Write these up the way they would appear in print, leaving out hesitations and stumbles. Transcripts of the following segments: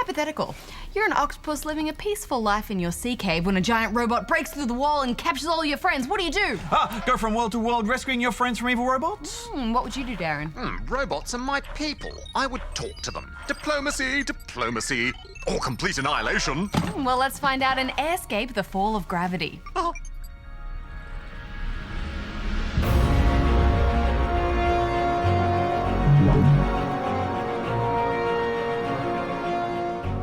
Hypothetical. You're an octopus living a peaceful life in your sea cave when a giant robot breaks through the wall and captures all your friends. What do? Go from world to world rescuing your friends from evil robots? What would you do, Darren? Robots are my people. I would talk to them. Diplomacy, diplomacy, or complete annihilation. Well, let's find out in Airscape, The Fall of Gravity. Oh.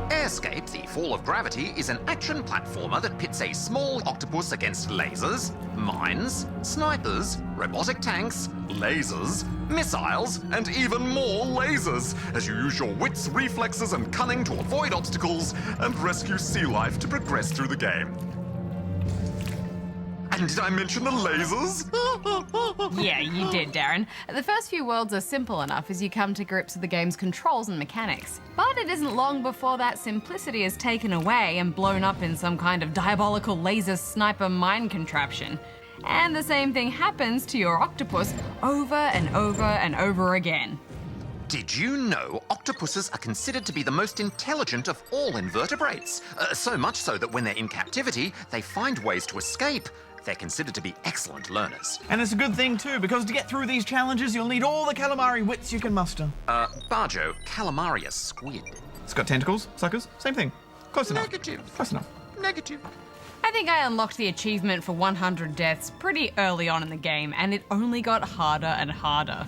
Airscape, The Fall of Gravity is an action platformer that pits a small octopus against lasers, mines, snipers, robotic tanks, lasers, missiles, and even more lasers, as you use your wits, reflexes, and cunning to avoid obstacles and rescue sea life to progress through the game. And did I mention the lasers? Yeah, you did, Darren. The first few worlds are simple enough as you come to grips with the game's controls and mechanics. But it isn't long before that simplicity is taken away and blown up in some kind of diabolical laser sniper mine contraption. And the same thing happens to your octopus over and over and over again. Did you know octopuses are considered to be the most intelligent of all invertebrates? So much so that when they're in captivity, they find ways to escape. They're considered to be excellent learners. And it's a good thing too, because to get through these challenges, you'll need all the calamari wits you can muster. Barjo, calamari are squid. It's got tentacles, suckers, same thing. Close enough. Negative. Close enough. Negative. I think I unlocked the achievement for 100 deaths pretty early on in the game, and it only got harder and harder.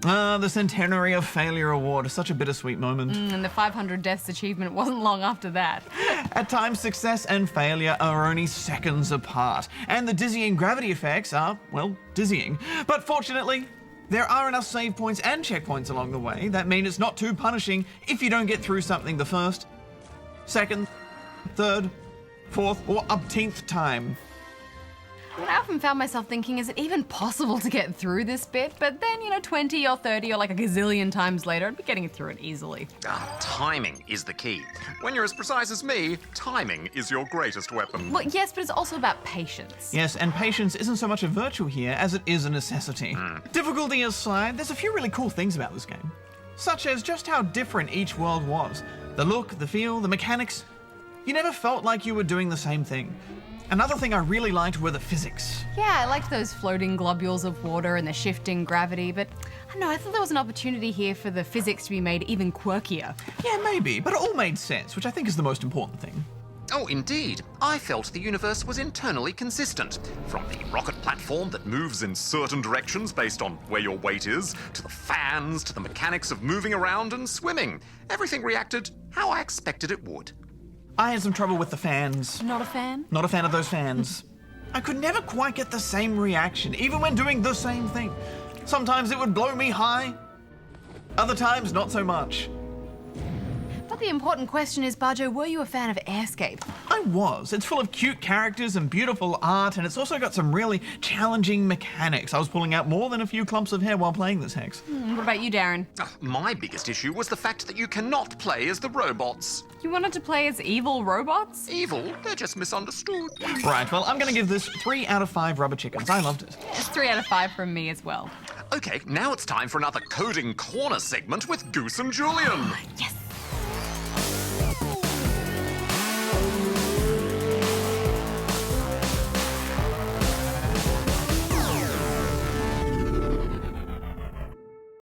The Centenary of Failure Award is such a bittersweet moment. And the 500 deaths achievement wasn't long after that. At times, success and failure are only seconds apart, and the dizzying gravity effects are, well, dizzying. But fortunately, there are enough save points and checkpoints along the way that mean it's not too punishing if you don't get through something the first, second, third, fourth, or upteenth time. I often found myself thinking, is it even possible to get through this bit? But then, 20 or 30 or like a gazillion times later, I'd be getting through it easily. Timing is the key. When you're as precise as me, timing is your greatest weapon. Well, yes, but it's also about patience. Yes, and patience isn't so much a virtue here as it is a necessity. Difficulty aside, there's a few really cool things about this game. Such as just how different each world was. The look, the feel, the mechanics. You never felt like you were doing the same thing. Another thing I really liked were the physics. Yeah, I liked those floating globules of water and the shifting gravity, but I don't know, I thought there was an opportunity here for the physics to be made even quirkier. Yeah, maybe, but it all made sense, which I think is the most important thing. Oh, indeed. I felt the universe was internally consistent. From the rocket platform that moves in certain directions based on where your weight is, to the fans, to the mechanics of moving around and swimming. Everything reacted how I expected it would. I had some trouble with the fans. Not a fan? Not a fan of those fans. I could never quite get the same reaction, even when doing the same thing. Sometimes it would blow me high, other times not so much. But the important question is, Barjo, were you a fan of Airscape? I was. It's full of cute characters and beautiful art, and it's also got some really challenging mechanics. I was pulling out more than a few clumps of hair while playing this hex. What about you, Darren? My biggest issue was the fact that you cannot play as the robots. You wanted to play as evil robots? Evil? They're just misunderstood. Right, well, I'm gonna give this 3 out of 5 rubber chickens. I loved it. It's 3 out of 5 from me as well. Okay, now it's time for another Coding Corner segment with Goose and Julian. Yes!